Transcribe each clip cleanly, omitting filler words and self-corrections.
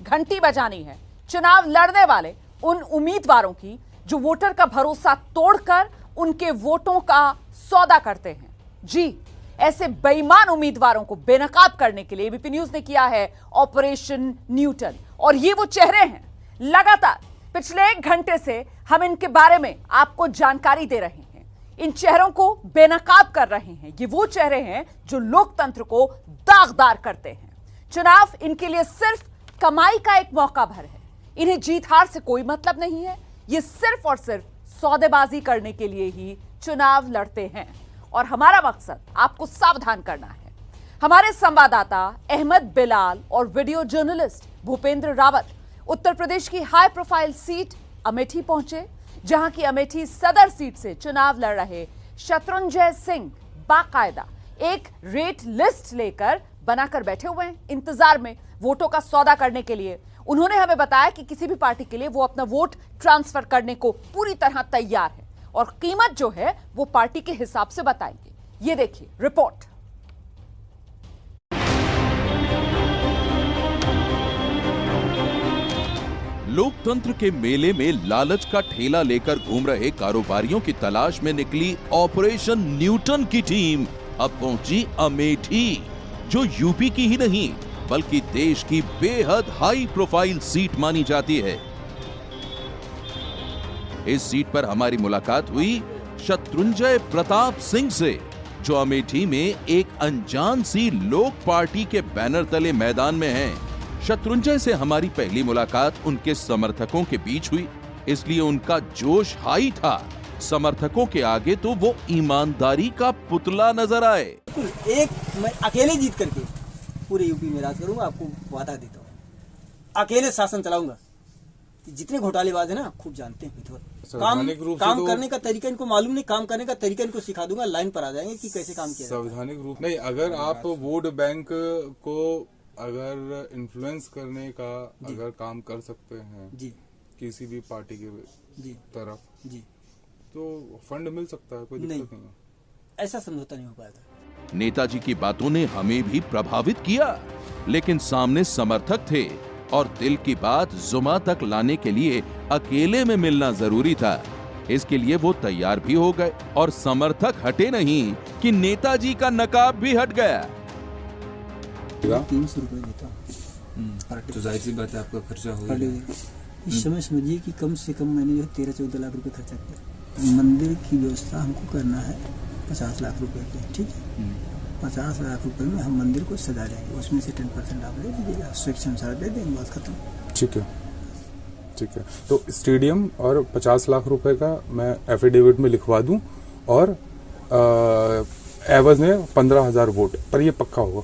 घंटी बजानी है चुनाव लड़ने वाले उन उम्मीदवारों की जो वोटर का भरोसा तोड़कर उनके वोटों का सौदा करते हैं। जी, ऐसे बेईमान उम्मीदवारों को बेनकाब करने के लिए एबीपी न्यूज ने किया है ऑपरेशन न्यूटन। और ये वो चेहरे हैं, लगातार पिछले 1 घंटे से हम इनके बारे में आपको जानकारी दे रहे हैं, इन चेहरों को बेनकाब कर रहे हैं। ये वो चेहरे हैं जो लोकतंत्र को दागदार करते हैं। चुनाव इनके लिए सिर्फ कमाई का एक मौका भर है। इन्हें जीत हार से कोई मतलब नहीं है। ये सिर्फ और सिर्फ सौदेबाजी करने के लिए ही चुनाव लड़ते हैं। और हमारा मकसद आपको सावधान करना है। हमारे संवाददाता अहमद बिलाल और वीडियो जर्नलिस्ट भूपेंद्र रावत उत्तर प्रदेश की हाई प्रोफाइल सीट अमेठी पहुंचे, जहां की अमेठी सदर सीट से चुनाव लड़ रहे शत्रुंजय सिंह बाकायदा एक रेट लिस्ट लेकर बनाकर बैठे हुए हैं, इंतजार में वोटों का सौदा करने के लिए। उन्होंने हमें बताया कि किसी भी पार्टी के लिए वो अपना वोट ट्रांसफर करने को पूरी तरह तैयार है और कीमत जो है वो पार्टी के हिसाब से बताएंगे। ये देखिए रिपोर्ट। लोकतंत्र के मेले में लालच का ठेला लेकर घूम रहे कारोबारियों की तलाश में निकली ऑपरेशन न्यूटन की टीम अब पहुंची अमेठी, जो यूपी की ही नहीं बल्कि देश की बेहद हाई प्रोफाइल सीट मानी जाती है। इस सीट पर हमारी मुलाकात हुई शत्रुंजय प्रताप सिंह से, जो अमेठी में एक अनजान सी लोक पार्टी के बैनर तले मैदान में हैं। शत्रुंजय से हमारी पहली मुलाकात उनके समर्थकों के बीच हुई, इसलिए उनका जोश हाई था। समर्थकों के आगे तो वो ईमानदारी का पुतला नजर आए। एक मैं अकेले जीत करके पूरे यूपी में राज करूंगा, आपको वादा देता हूँ। अकेले शासन चलाऊंगा। जितने घोटालेबाज है ना, खूब जानते हैं। काम करने का तरीका इनको मालूम नहीं, काम करने का तरीका इनको सिखा दूंगा, लाइन पर आ जाएंगे कि कैसे काम किया। संवैधानिक रूप नहीं, अगर आप वोट बैंक को अगर इन्फ्लुएंस करने का अगर काम कर सकते हैं जी, किसी भी पार्टी के तरफ जी, तो फंड मिल सकता है, कोई दिक्कत नहीं है। ऐसा समझौता नहीं हो पाएगा। नेताजी की बातों ने हमें भी प्रभावित किया, लेकिन सामने समर्थक थे और दिल की बात जुमा तक लाने के लिए अकेले में मिलना जरूरी था। इसके लिए वो तैयार भी हो गए और समर्थक हटे नहीं कि नेताजी का नकाब भी हट गया। 300 रुपए देता हूँ, तो जाहिर सी बात है आपका खर्चा हो गया। इस समय समझिए कि कम से कम मैंने 13-14 लाख रुपए खर्चा किया। मंदिर की व्यवस्था हमको करना है 50 लाख रुपए की, ठीक है। 50 लाख रुपए में हम मंदिर को सजा देंगे, उसमें से 10% आप ले लीजिएगा, स्वेच्छा अनुसार दे देंगे, बात खत्म। ठीक है, ठीक है। तो स्टेडियम और 50 लाख रुपए का मैं एफिडेविट में लिखवा दूं और एवज में 15,000 वोट पर, ये पक्का होगा?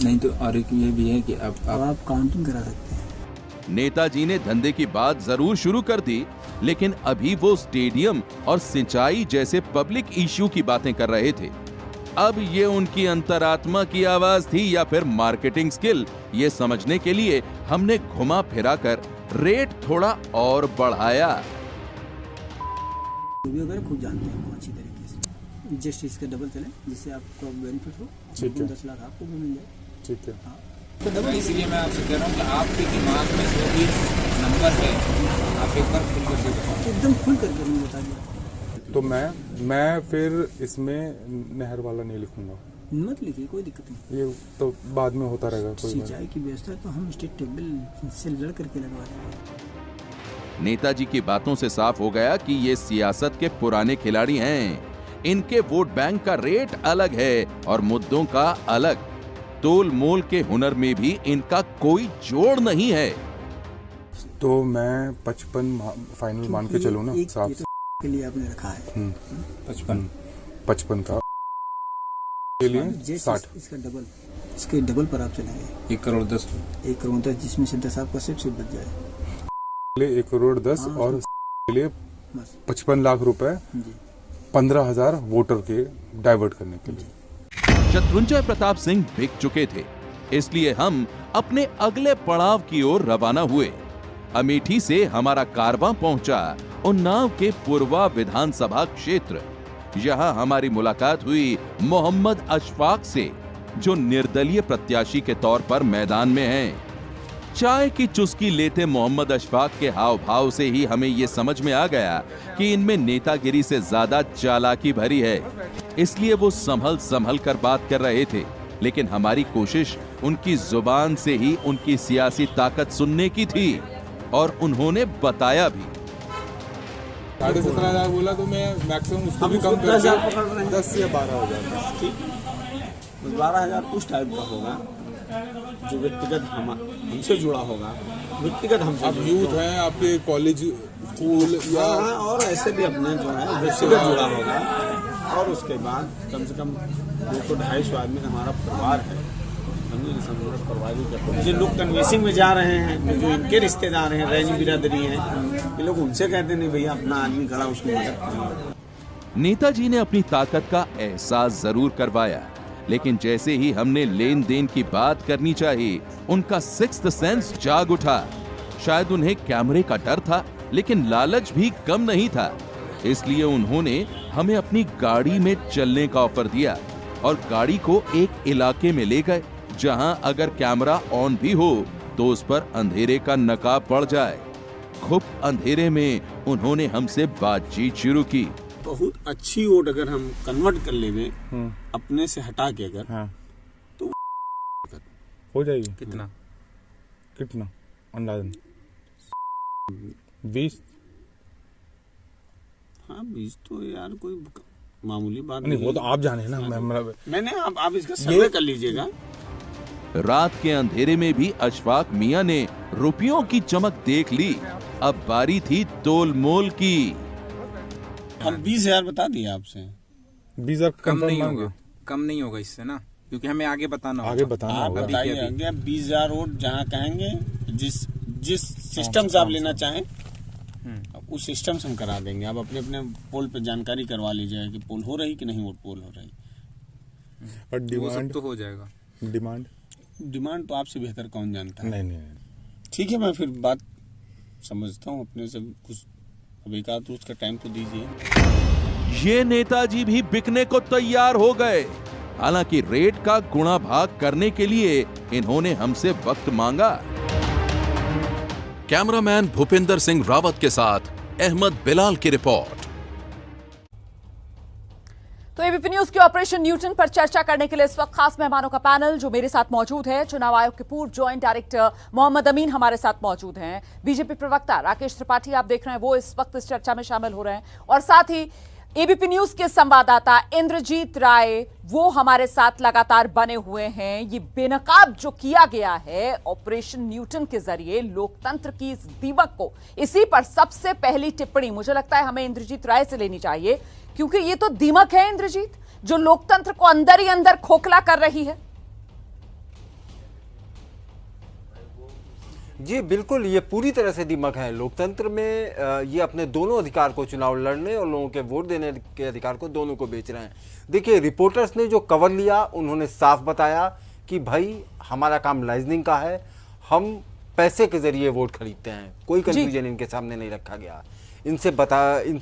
नहीं तो और एक ये भी है कि आप काउंटिंग करा सकते हैं। नेताजी ने धंधे की बात जरूर शुरू कर दी, लेकिन अभी वो स्टेडियम और सिंचाई जैसे पब्लिक इश्यू की बातें कर रहे थे। अब ये उनकी अंतरात्मा की आवाज थी या फिर मार्केटिंग स्किल, ये समझने के लिए हमने घुमा फिरा कर रेट थोड़ा और बढ़ाया। खूब जानते हैं अच्छी तरीके से, जस्ट इसका डबल चले जिससे आपको बेनिफिट हो। 10 लाख आपको भी मिल जाए। ठीक है, हाँ। तो इसलिए मैं आपसे कह रहा हूँ कि आपके दिमाग में जो भी नंबर है आप एक बार खुल करके बताओ। एकदम खुल करके मैं बता दिया। तो मैं फिर इसमें नहर वाला नहीं लिखूंगा। मत लिखिए, कोई दिक्कत नहीं। ये तो बाद में होता रहेगा। कोई सिंचाई की व्यवस्था तो हम स्टेट टेबल से लड़ करके लगवा देंगे। नेताजी की बातों से साफ हो गया कि ये सियासत के पुराने खिलाड़ी हैं। इनके वोट बैंक का रेट अलग है और मुद्दों का अलग। तोल मोल के हुनर में भी इनका कोई जोड़ नहीं है। तो मैं 55 फाइनल मान के चलूं ना साहब? के लिए आपने रखा है 55 का के लिए 60। इसका डबल, इसके डबल पर आप चलेंगे 1 करोड़ 10, 1 करोड़ 10, जिसमें से 10 आपका सिर्फ बच जाए। 1 करोड़ 10 और के लिए 55 लाख रुपए 15,000 वोटर के डाइवर्ट करने के लिए। शत्रुंजय प्रताप सिंह बिक चुके थे, इसलिए हम अपने अगले पड़ाव की ओर रवाना हुए। अमेठी से हमारा कारवां पहुंचा उन्नाव के पूर्वा विधानसभा क्षेत्र। यहां हमारी मुलाकात हुई मोहम्मद अशफाक से, जो निर्दलीय प्रत्याशी के तौर पर मैदान में हैं। चाय की चुस्की लेते मोहम्मद अशफाक के हाव भाव से ही हमें ये समझ में आ गया कि इनमें नेतागिरी से ज्यादा चालाकी भरी है, इसलिए वो संभल संभल कर बात कर रहे थे। लेकिन हमारी कोशिश उनकी जुबान से ही उनकी सियासी ताकत सुनने की थी और उन्होंने बताया भी। 17,500 बोला तो मैं मैक्सिमम उसको भी कम कर 10 या 12,000। ठीक, 12,000 उस टाइप का होगा जो व्यक्तिगत हमसे जुड़ा होगा, व्यक्तिगत हमसे। आप यूथ हैं, आपके कॉलेज स्कूल या और ऐसे भी अपने जो है व्यक्तिगत जुड़ा होगा। और उसके बाद कम से कम 200-250 आदमी हमारा परिवार है, परिवार का। जो लोग कन्वेंसिंग में जा रहे हैं, जो इनके रिश्तेदार हैं, रैनी बिरादरी हैं, ये लोग उनसे कहते नहीं भैया अपना आदमी खड़ा उसको मदद करिए। नेताजी ने अपनी ताकत का एहसास जरूर करवाया, लेकिन जैसे ही हमने लेन देन की बात करनी चाहिए, उनका सिक्स्थ सेंस जाग उठा। शायद उन्हें कैमरे का डर था, लेकिन लालच भी कम नहीं था। इसलिए उन्होंने हमें अपनी गाड़ी में चलने का ऑफर दिया और गाड़ी को एक इलाके में ले गए जहां अगर कैमरा ऑन भी हो तो उस पर अंधेरे का नकाब पड़ जाए। खूब अंधेरे में उन्होंने हमसे बातचीत शुरू की। बहुत अच्छी वोट अगर हम कन्वर्ट कर लेंगे अपने से हटा के अगर, हाँ, तो हो जाएगी। कितना अंदाजन 20। हाँ 20 तो यार कोई मामूली बात नहीं, वो तो आप जाने ना। मैंने आप इसका सर्वे कर लीजिएगा। रात के अंधेरे में भी अशफाक मियां ने रुपयों की चमक देख ली। अब बारी थी तोल मोल की। हम 20,000 बता दिए आपसे। 20,000 कम नहीं होगा, कम नहीं होगा इससे ना, क्योंकि हमें आगे बताना आप होगा। बताइए 20,000 वोट जहाँ कहेंगे, जिस सिस्टम से आप लेना चाहें उस सिस्टम से हम करा देंगे। आप अपने अपने पोल पे जानकारी करवा लीजिएगा कि पोल हो रही कि नहीं, वोट पोल हो रही। और डिमांड तो हो जाएगा। डिमांड तो आपसे बेहतर कौन जानता है। नहीं। ठीक है, मैं फिर बात समझता हूँ अपने से कुछ। अब एक आध रोज का टाइम तो दीजिए। ये नेताजी भी बिकने को तैयार हो गए। हालांकि रेट का गुणा भाग करने के लिए इन्होंने हमसे वक्त मांगा। कैमरामैन भूपिंदर सिंह रावत के साथ अहमद बिलाल की रिपोर्ट। तो एबीपी न्यूज के ऑपरेशन न्यूटन पर चर्चा करने के लिए इस वक्त खास मेहमानों का पैनल जो मेरे साथ मौजूद है। चुनाव आयोग के पूर्व ज्वाइंट डायरेक्टर मोहम्मद अमीन हमारे साथ मौजूद हैं। बीजेपी प्रवक्ता राकेश त्रिपाठी आप देख रहे हैं, वो इस वक्त इस चर्चा में शामिल हो रहे हैं। और साथ ही एबीपी न्यूज के संवाददाता इंद्रजीत राय वो हमारे साथ लगातार बने हुए हैं। ये बेनकाब जो किया गया है ऑपरेशन न्यूटन के जरिए लोकतंत्र की इस दीमक को, इसी पर सबसे पहली टिप्पणी मुझे लगता है हमें इंद्रजीत राय से लेनी चाहिए, क्योंकि ये तो दीमक है इंद्रजीत जो लोकतंत्र को अंदर ही अंदर खोखला कर रही है। जी बिल्कुल, ये पूरी तरह से दीमक है लोकतंत्र में। ये अपने दोनों अधिकार को, चुनाव लड़ने और लोगों के वोट देने के अधिकार को, दोनों को बेच रहे हैं। देखिए, रिपोर्टर्स ने जो कवर लिया उन्होंने साफ बताया कि भाई हमारा काम लाइजनिंग का है, हम पैसे के जरिए वोट खरीदते हैं। कोई कंफ्यूजन इनके सामने नहीं रखा गया। इनसे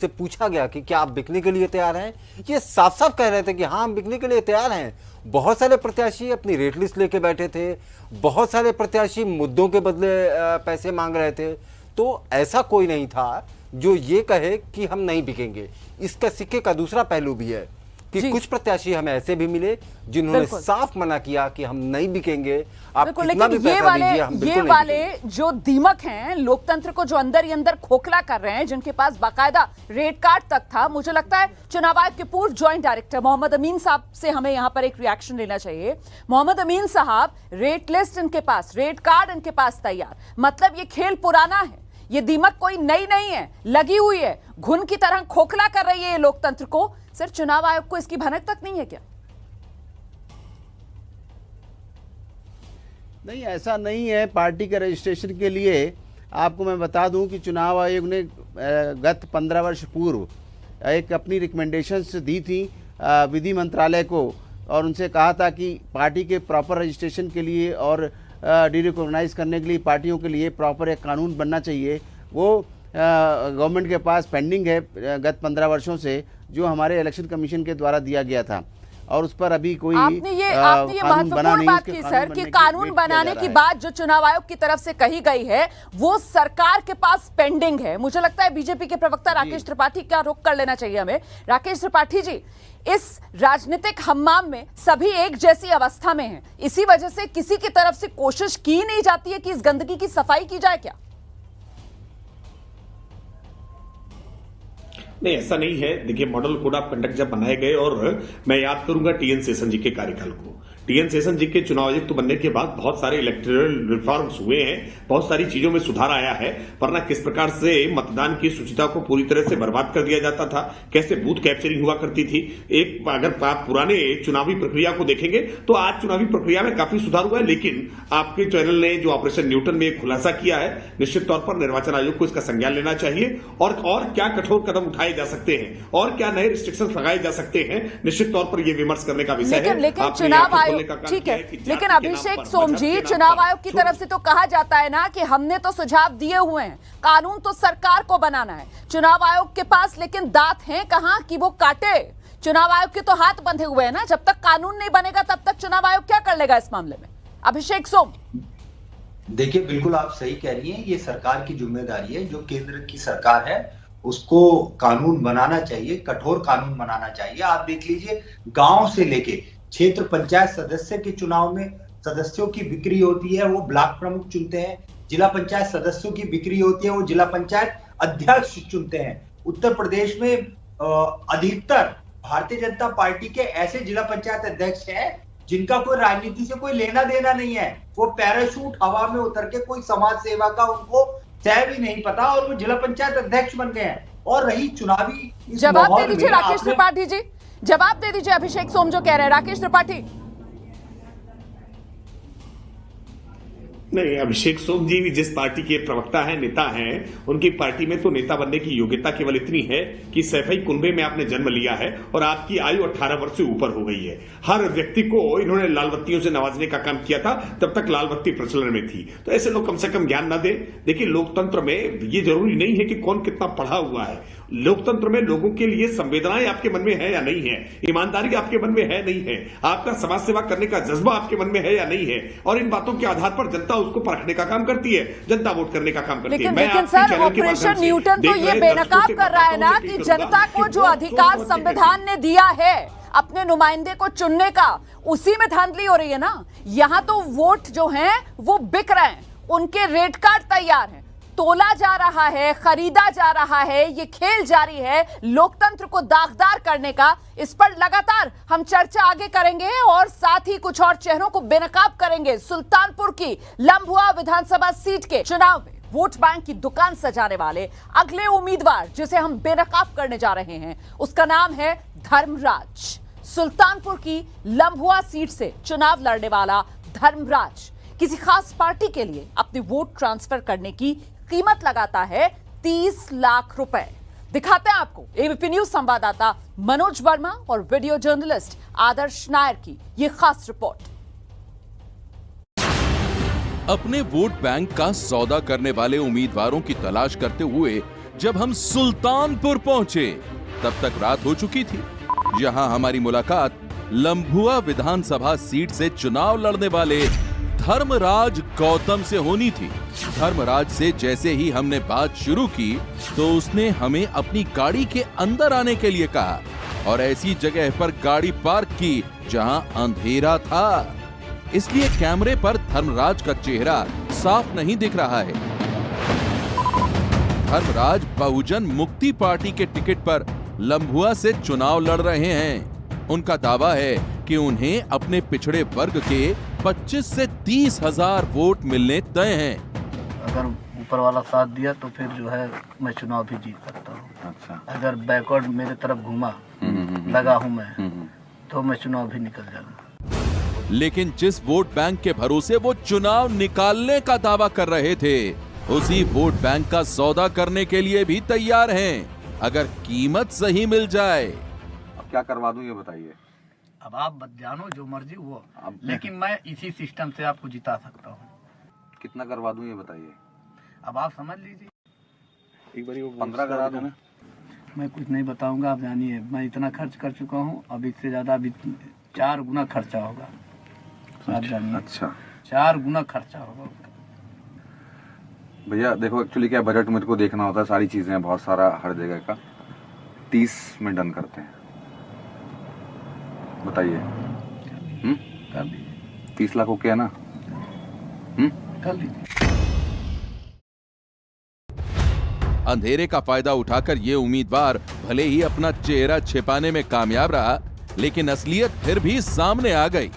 पूछा गया कि क्या आप बिकने के लिए तैयार हैं। ये साफ साफ कह रहे थे कि हाँ हम बिकने के लिए तैयार हैं। बहुत सारे प्रत्याशी अपनी रेट लिस्ट लेके बैठे थे, बहुत सारे प्रत्याशी मुद्दों के बदले पैसे मांग रहे थे। तो ऐसा कोई नहीं था जो ये कहे कि हम नहीं बिकेंगे। इसका सिक्के का दूसरा पहलू भी है कि कुछ प्रत्याशी हमें ऐसे भी मिले जिन्होंने साफ मना किया कि हम नहीं बिकेंगे, आप कितना भी पैसा दीजिए, हम बिल्कुल नहीं बिकेंगे। ये वाले जो दीमक हैं लोकतंत्र को, जो अंदर ही अंदर खोखला कर रहे हैं, जिनके पास बाकायदा रेट कार्ड तक था, मुझे लगता है चुनाव आयोग के पूर्व ज्वाइंट डायरेक्टर मोहम्मद अमीन साहब से हमें यहां पर एक रिएक्शन लेना चाहिए। मोहम्मद अमीन साहब, रेट लिस्ट इनके पास, रेट कार्ड इनके पास तैयार, मतलब ये खेल पुराना है, ये दीमक कोई नई नहीं है, लगी हुई है, घुन की तरह खोखला कर रही है ये लोकतंत्र को। सिर्फ चुनाव आयोग को इसकी भनक तक नहीं है क्या? नहीं, ऐसा नहीं है। पार्टी के रजिस्ट्रेशन के लिए आपको मैं बता दूं कि चुनाव आयोग ने गत 15 वर्ष पूर्व एक अपनी रिकमेंडेशंस दी थी विधि मंत्रालय को, और उनसे कहा था कि पार्टी के प्रॉपर रजिस्ट्रेशन के लिए और डीरिकॉग्नाइज करने के लिए पार्टियों के लिए प्रॉपर एक कानून बनना चाहिए। वो गवर्नमेंट के पास पेंडिंग है गत 15 वर्षों से, जो हमारे इलेक्शन कमीशन के द्वारा दिया गया था। और उस पर अभी कोई आपने ये महत्वपूर्ण बात की सर कि कानून बनाने की बात जो चुनाव आयोग की तरफ से कही गई है वो सरकार के पास पेंडिंग है। मुझे लगता है बीजेपी के प्रवक्ता राकेश त्रिपाठी का रुख कर लेना चाहिए हमें। राकेश त्रिपाठी जी, इस राजनीतिक हम्माम में सभी एक जैसी अवस्था में हैं, इसी वजह से किसी की तरफ से कोशिश की नहीं जाती है कि इस गंदगी की सफाई की जाए क्या? नहीं, ऐसा नहीं है। देखिए, मॉडल कोड ऑफ कंडक्ट जब बनाए गए, और मैं याद करूंगा टीएन शेषन जी के कार्यकाल को, टीएन शेषन जी के चुनाव आयुक्त बनने के बाद बहुत सारे इलेक्टोरल रिफॉर्म्स हुए हैं, बहुत सारी चीजों में सुधार आया है, वरना किस प्रकार से मतदान की शुचिता को पूरी तरह से बर्बाद कर दिया जाता था, कैसे बूथ कैप्चरिंग हुआ करती थी। एक अगर आप पुराने चुनावी प्रक्रिया को देखेंगे तो आज चुनावी प्रक्रिया में काफी सुधार हुआ है, लेकिन आपके चैनल ने जो ऑपरेशन न्यूटन में एक खुलासा किया है, निश्चित तौर पर निर्वाचन आयोग को इसका संज्ञान लेना चाहिए, और क्या कठोर कदम उठाए जा सकते हैं और क्या नए रिस्ट्रिक्शंस लगाए जा सकते हैं, निश्चित तौर पर यह विमर्श करने का विषय है। लेकिन चुनाव आयोग, ठीक है, लेकिन अभिषेक सोम जी, चुनाव आयोग की तरफ से तो कहा जाता है ना कि हमने तो सुझाव दिए हुए हैं, कानून तो सरकार को बनाना है। चुनाव आयोग के पास लेकिन दांत हैं कहां कि वो काटे? चुनाव आयोग के तो हाथ बंधे हुए हैं ना। जब तक कानून नहीं बनेगा तब तक चुनाव आयोग क्या कर लेगा इस मामले में? अभिषेक सोम, देखिए, बिल्कुल आप सही कह रही हैं, ये सरकार की जिम्मेदारी है। जो केंद्र की सरकार है उसको कानून बनाना चाहिए, कठोर कानून बनाना चाहिए। आप देख लीजिए, गांव से लेके क्षेत्र पंचायत सदस्य के चुनाव में सदस्यों की बिक्री होती है, वो ब्लॉक प्रमुख चुनते हैं। जिला पंचायत सदस्यों की बिक्री होती है, वो जिला पंचायत अध्यक्ष चुनते हैं। उत्तर प्रदेश में अधिकतर भारतीय जनता पार्टी के ऐसे जिला पंचायत अध्यक्ष हैं जिनका कोई राजनीति से कोई लेना देना नहीं है। वो पैराशूट हवा में उतर के कोई समाज सेवा का उनको सह भी नहीं पता, और वो जिला पंचायत अध्यक्ष बन गए हैं। और रही चुनावी जवाब दे दीजिए राकेश त्रिपाठी जी, जवाब दे दीजिए अभिषेक सोम जो कह रहे हैं। राकेश त्रिपाठी, नहीं, अभिषेक सोम जी भी जिस पार्टी के प्रवक्ता हैं, नेता हैं, उनकी पार्टी में तो नेता बनने की योग्यता केवल इतनी है कि सैफई कुनबे में आपने जन्म लिया है और आपकी आयु 18 वर्ष से ऊपर हो गई है। हर व्यक्ति को इन्होंने लाल बत्तियों से नवाजने का काम किया था, तब तक लाल बत्ती प्रचलन में थी। तो ऐसे लोग कम से कम ज्ञान ना दें। देखिए, लोकतंत्र में ये जरूरी नहीं है कि कौन कितना पढ़ा हुआ है। लोकतंत्र में लोगों के लिए संवेदनाएं आपके मन में है या नहीं है, ईमानदारी आपके मन में है नहीं है, आपका समाज सेवा करने का जज्बा आपके मन में है या नहीं है, और इन बातों के आधार पर जनता उसको परखने का काम करती है, जनता वोट करने का काम करती है। लेकिन सर, ऑपरेशन न्यूटन तो ये बेनकाब कर रहा है ना कि जनता को जो अधिकार संविधान ने दिया है अपने नुमाइंदे को चुनने का, उसी में धांधली हो रही है ना। यहां तो वोट जो हैं वो बिक रहे हैं, उनके रेट कार्ड तैयार हैं, तोला जा रहा है, खरीदा जा रहा है, ये खेल जारी है लोकतंत्र को दागदार करने का। इस पर लगातार हम चर्चा आगे करेंगे और साथ ही कुछ और चेहरों को बेनकाब करेंगे। सुल्तानपुर की लम्भुआ विधानसभा सीट के चुनाव में वोट बैंक की दुकान सजाने वाले अगले उम्मीदवार जिसे हम बेनकाब करने जा रहे हैं, उसका नाम है धर्मराज। सुल्तानपुर की लम्भुआ सीट से चुनाव लड़ने वाला धर्मराज किसी खास पार्टी के लिए अपने वोट ट्रांसफर करने की कीमत लगाता है 30 लाख रुपए। दिखाते हैं आपको एबीपी न्यूज संवाददाता मनोज वर्मा और वीडियो जर्नलिस्ट आदर्श नायर की यह खास रिपोर्ट। अपने वोट बैंक का सौदा करने वाले उम्मीदवारों की तलाश करते हुए जब हम सुल्तानपुर पहुंचे, तब तक रात हो चुकी थी। यहां हमारी मुलाकात लम्भुआ विधानसभा सीट से चुनाव लड़ने वाले धर्मराज गौतम से होनी थी। धर्मराज से जैसे ही हमने बात शुरू की तो उसने हमें अपनी गाड़ी के अंदर आने के लिए कहा और ऐसी जगह पर गाड़ी पार्क की जहां अंधेरा था, इसलिए कैमरे पर धर्मराज का चेहरा साफ नहीं दिख रहा है। धर्मराज बहुजन मुक्ति पार्टी के टिकट पर लम्भुआ से चुनाव लड़ रहे हैं। उनका दावा है कि उन्हें अपने पिछड़े वर्ग के 25 से 30 हजार वोट मिलने तय हैं। अगर ऊपर वाला साथ दिया तो फिर जो है मैं चुनाव भी जीत सकता हूँ। अच्छा। अगर बैकवर्ड मेरे तरफ घूमा लगा हूँ मैं तो मैं चुनाव भी निकल जाऊंगा। लेकिन जिस वोट बैंक के भरोसे वो चुनाव निकालने का दावा कर रहे थे, उसी वोट बैंक का सौदा करने के लिए भी तैयार हैं, अगर कीमत सही मिल जाए। अब क्या करवा दूं ये बताइए। अब आप बत जानो जो मर्जी वो, लेकिन मैं इसी सिस्टम से आपको जिता सकता हूँ। कितना करवा दूं ये बताइए। अब आप समझ लीजिए। एक बार 15 करा दूं। मैं कुछ नहीं बताऊंगा, आप जानिए। मैं इतना खर्च कर चुका हूँ, अब इससे ज़्यादा अभी 4 गुना खर्चा होगा, आप जानिए। अच्छा, 4 गुना खर्चा होगा भैया देखो एक्चुअली क्या बजट मेरे को देखना होता है, सारी चीजें बहुत सारा हर जगह का। 30 में डन करते हैं, बताइए। कर लीजिए। 30 लाख ओके है ना? कर लीजिए। अंधेरे का फायदा उठाकर ये उम्मीदवार भले ही अपना चेहरा छिपाने में कामयाब रहा, लेकिन असलियत फिर भी सामने आ गई।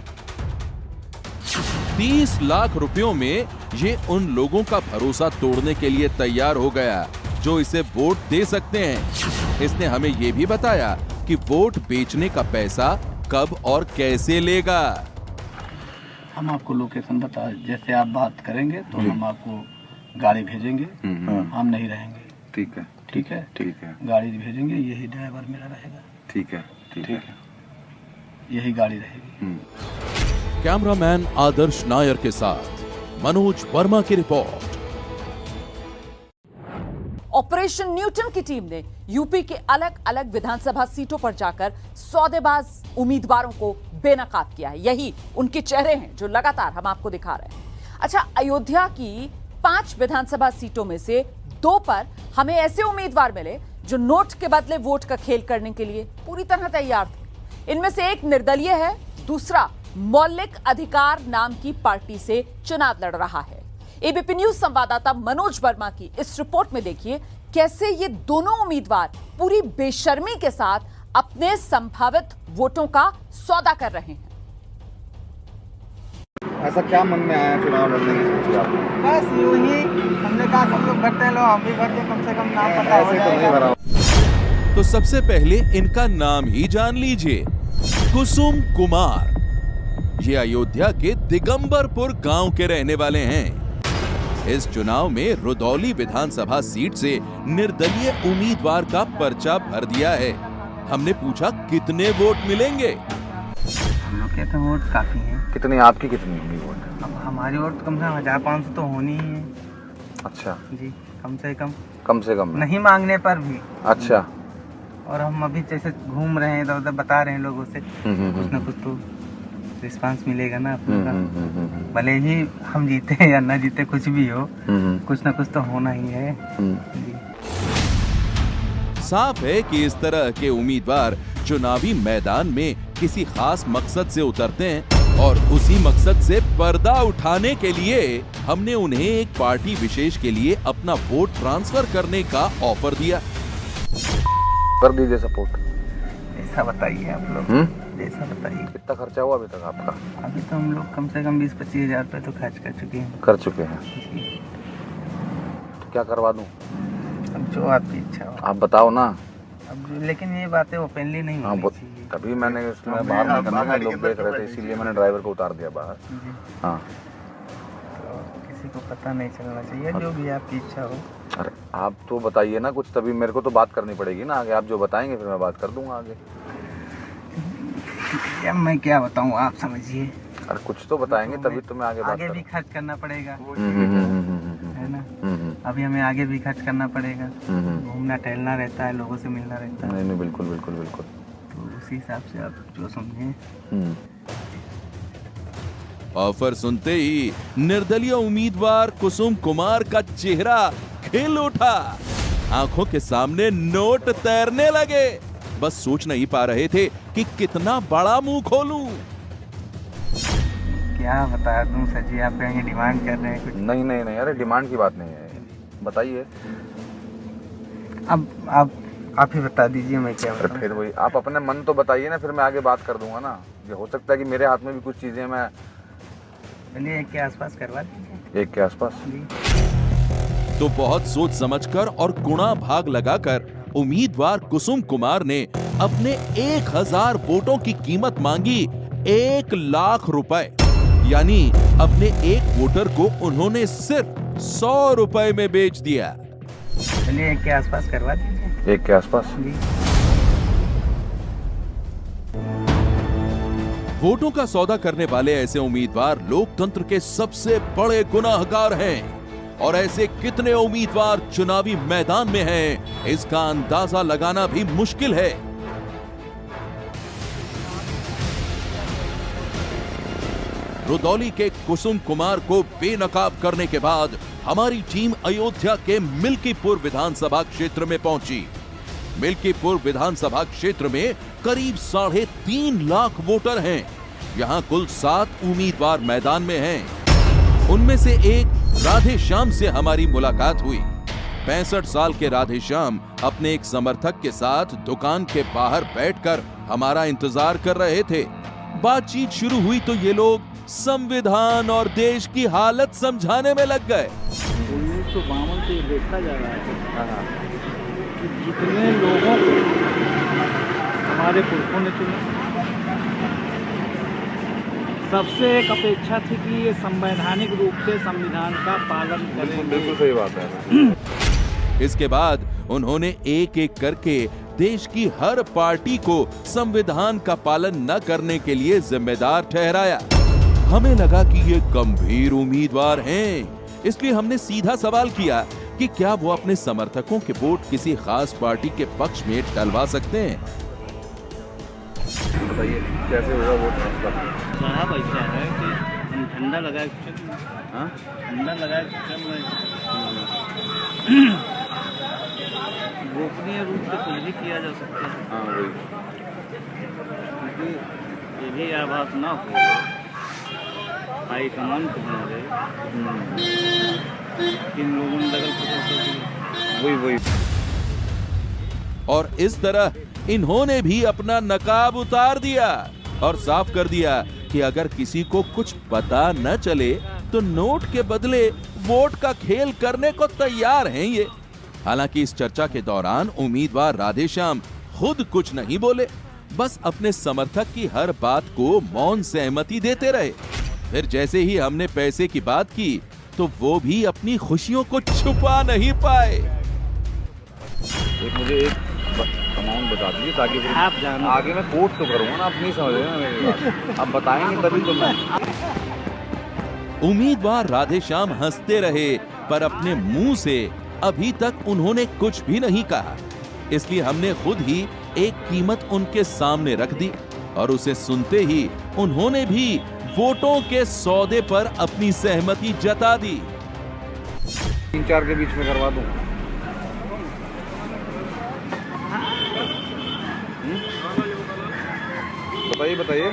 30 लाख रुपयों में ये उन लोगों का भरोसा तोड़ने के लिए तैयार हो गया जो इसे वोट दे सकते हैं। इसने हमें ये भी बताया कि वोट बेचने का पैसा कब और कैसे लेगा। हम आपको लोकेशन बता, जैसे आप बात करेंगे तो हम आपको गाड़ी भेजेंगे, हम नहीं रहेंगे। ठीक है, ठीक है, ठीक है। गाड़ी भेजेंगे, यही ड्राइवर मेरा रहेगा। ठीक है, ठीक है, यही गाड़ी रहेगी। कैमरामैन आदर्श नायर के साथ मनोज वर्मा की रिपोर्ट। ऑपरेशन न्यूटन की टीम ने यूपी के अलग अलग विधानसभा सीटों पर जाकर सौदेबाज उम्मीदवारों को बेनकाब किया है। यही उनके चेहरे हैं जो लगातार हम आपको दिखा रहे हैं। अच्छा, अयोध्या की 5 विधानसभा सीटों में से 2 पर हमें ऐसे उम्मीदवार मिले जो नोट के बदले वोट का खेल करने के लिए पूरी तरह तैयार थे। इनमें से एक निर्दलीय है, दूसरा मौलिक अधिकार नाम की पार्टी से चुनाव लड़ रहा है। एबीपी न्यूज संवाददाता मनोज वर्मा की इस रिपोर्ट में देखिए कैसे ये दोनों उम्मीदवार पूरी बेशर्मी के साथ अपने संभावित वोटों का सौदा कर रहे हैं। ऐसा क्या मन में आया चुनाव लड़ने की सोची आपने? बस यूं ही हमने कहा सब लोग भरते हैं, लो हम भी भरते, कम से कम नाम पता हो जाएगा। तो सबसे पहले इनका नाम ही जान लीजिए, कुसुम कुमार। ये अयोध्या के दिगंबरपुर गांव के रहने वाले हैं। इस चुनाव में रुदौली विधानसभा सीट से निर्दलीय उम्मीदवार का पर्चा भर दिया है। हमने पूछा कितने वोट मिलेंगे। हम लोग कहते हैं वोट काफी हैं। कितने? आपकी कितनी होगी वोट? अब हमारी वोट कम से कम 1500 तो होनी ही है। अच्छा जी, कम से कम। कम से कम नहीं मांगने पर भी। अच्छा। और हम अभी जैसे घूम रहे हैं, इधर उधर बता रहे हैं लोगों से, कुछ ना कुछ तो रिस्पांस मिलेगा ना अपने का। भले ही हम जीते या ना जीते, कुछ भी हो, कुछ ना कुछ तो होना ही है। साफ है कि इस तरह के उम्मीदवार चुनावी मैदान में किसी खास मकसद से उतरते हैं और उसी मकसद से पर्दा उठाने के लिए हमने उन्हें एक पार्टी विशेष के लिए अपना वोट ट्रांसफर करने का ऑफर दिया। कर दीजिए सपोर्ट। ऐसा बताइए आप लोग, ऐसा बताइए। कितना खर्चा हुआ अभी तक आपका? अभी तो हम लोग कम से कम 20-25 हजार रुपए तो खर्च कर चुके हैं। कर चुके हैं। तो क्या करवा दूं? अब जो आपकी इच्छा हो। आप बताओ ना। अब लेकिन ये बातें ओपनली नहीं होनी चाहिए। तभी मैंने इसमें बाहर निकलना है, लोग देख रहे थे, इसीलिए मैंने ड्राइवर को उतार दिया बाहर। हाँ, तो किसी को पता नहीं चलना चाहिए, जो भी आपकी इच्छा हो। अरे आप तो बताइए ना कुछ, तभी मेरे को तो बात करनी पड़ेगी ना आगे। आप जो बताएंगे फिर मैं बात कर दूंगा आगे। क्या मैं क्या बताऊं, आप समझिए। अरे कुछ तो बताएंगे तभी तो मैं आगे बात आगे भी खर्च करना पड़ेगा, है ना। अभी हमें आगे भी खर्च करना पड़ेगा, घूमना टहलना रहता है, लोगों से मिलना रहता है। नहीं नहीं, बिल्कुल बिल्कुल बिल्कुल। तो उसी हिसाब से आप जो समझें। ऑफर सुनते ही निर्दलीय उम्मीदवार कुसुम कुमार का चेहरा खिल उठा, आंखों के सामने नोट तैरने लगे। बस सोच नहीं पा रहे थे कि कितना बड़ा मुंह खोलूं। क्या बता दूं सर जी, आप कहेंगे डिमांड कर रहे हैं कुछ। नहीं नहीं नहीं, अरे डिमांड की बात नहीं है, बताइए। अब आप ही बता दीजिए, मैं क्या बताऊं। फिर वही, आप अपने मन तो बताइए ना, फिर मैं आगे बात कर दूंगा ना। ये हो सकता है कि मेरे हाथ में भी कुछ चीजें मैं। चलिए 1 के आसपास करवा दीजिए। 1 के आसपास जी। तो बहुत सोच समझकर और गुणा भाग लगाकर उम्मीदवार कुसुम कुमार ने अपने 1000 वोटों की कीमत मांगी 1 लाख रुपए। यानी अपने एक वोटर को उन्होंने सिर्फ 100 रुपए में बेच दिया। चलिए 1 के आसपास करवा दीजिए। 1 के आसपास जी। वोटों का सौदा करने वाले ऐसे उम्मीदवार लोकतंत्र के सबसे बड़े गुनाहगार हैं। और ऐसे कितने उम्मीदवार चुनावी मैदान में हैं, इसका अंदाजा लगाना भी मुश्किल है। रुदौली के कुसुम कुमार को बेनकाब करने के बाद हमारी टीम अयोध्या के मिल्कीपुर विधानसभा क्षेत्र में पहुंची। मिल्कीपुर विधानसभा क्षेत्र में करीब 3.5 लाख वोटर हैं। यहां कुल 7 उम्मीदवार मैदान में हैं। उनमें से एक राधेश्याम से हमारी मुलाकात हुई। 65 साल के राधेश्याम अपने एक समर्थक के साथ दुकान के बाहर बैठकर हमारा इंतजार कर रहे थे। बातचीत शुरू हुई तो ये लोग संविधान और देश की हालत समझाने में लग गए। 1952 से देखा जा रहा है कि जितने लोगों को हमारे पुरखों ने चुना, सबसे एक अपेक्षा थी कि ये संवैधानिक रूप से संविधान का पालन करें। बिल्कुल सही बात है। इसके बाद उन्होंने एक एक करके देश की हर पार्टी को संविधान का पालन न करने के लिए जिम्मेदार ठहराया। हमें लगा कि ये गंभीर उम्मीदवार हैं, इसलिए हमने सीधा सवाल किया कि क्या वो अपने समर्थकों के वोट किसी खास पार्टी के पक्ष में डलवा सकते हैं। बताइए कैसे होगा वोट? साहब ऐसा है कि हम ठंडा लगाए ठंडा लगाए गोपनीय रूप से कुछ भी किया जा सकता है। क्योंकि ये भी आभास ना हो हाईकमान को बना रहे किन लोगों ने दखल वही और इस तरह इन्होंने भी अपना नकाब उतार दिया और साफ कर दिया कि अगर किसी को कुछ पता न चले तो नोट के बदले वोट का खेल करने को तैयार हैं ये। हालांकि इस चर्चा के दौरान उम्मीदवार राधेश्याम खुद कुछ नहीं बोले, बस अपने समर्थक की हर बात को मौन सहमति देते रहे। फिर जैसे ही हमने पैसे की बात की तो वो भी अपनी खुशियों को छुपा नहीं पाए। मुझे एक अमाउंट बता दीजिए ताकि आप आगे मैं कोट तो करूंगा ना, आप नहीं समझ रहे ना मेरी बात। आप बताएंगे तभी तो मैं। उम्मीदवार राधेश्याम हंसते रहे पर अपने मुंह से अभी तक उन्होंने कुछ भी नहीं कहा, इसलिए हमने खुद ही एक कीमत उनके सामने रख दी और उसे सुनते ही उन्होंने भी वोटों के सौदे पर अपनी सहमति जता दी। 3-4 के बीच में करवा दूं। बताइए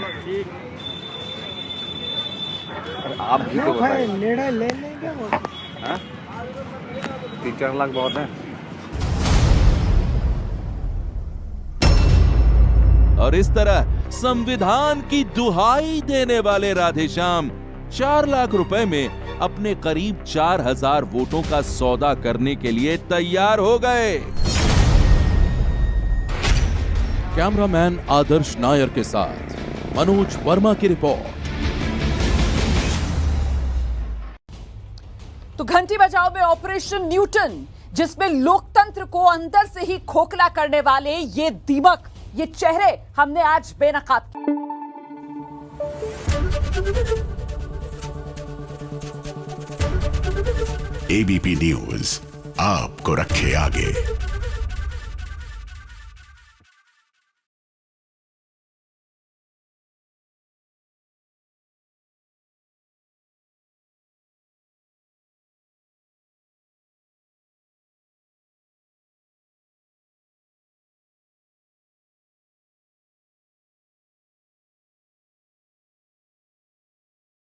आप भी तो बताइए। निर्णय ले लेंगे 3-4 लाख बहुत है। और इस तरह संविधान की दुहाई देने वाले राधेश्याम 4 लाख रुपए में अपने करीब 4000 वोटों का सौदा करने के लिए तैयार हो गए। कैमरामैन आदर्श नायर के साथ मनोज वर्मा की रिपोर्ट। तो घंटी बजाओ में ऑपरेशन न्यूटन, जिसमें लोकतंत्र को अंदर से ही खोखला करने वाले ये दीमक, ये चेहरे हमने आज बेनकाब किए। एबीपी न्यूज आपको रखे आगे।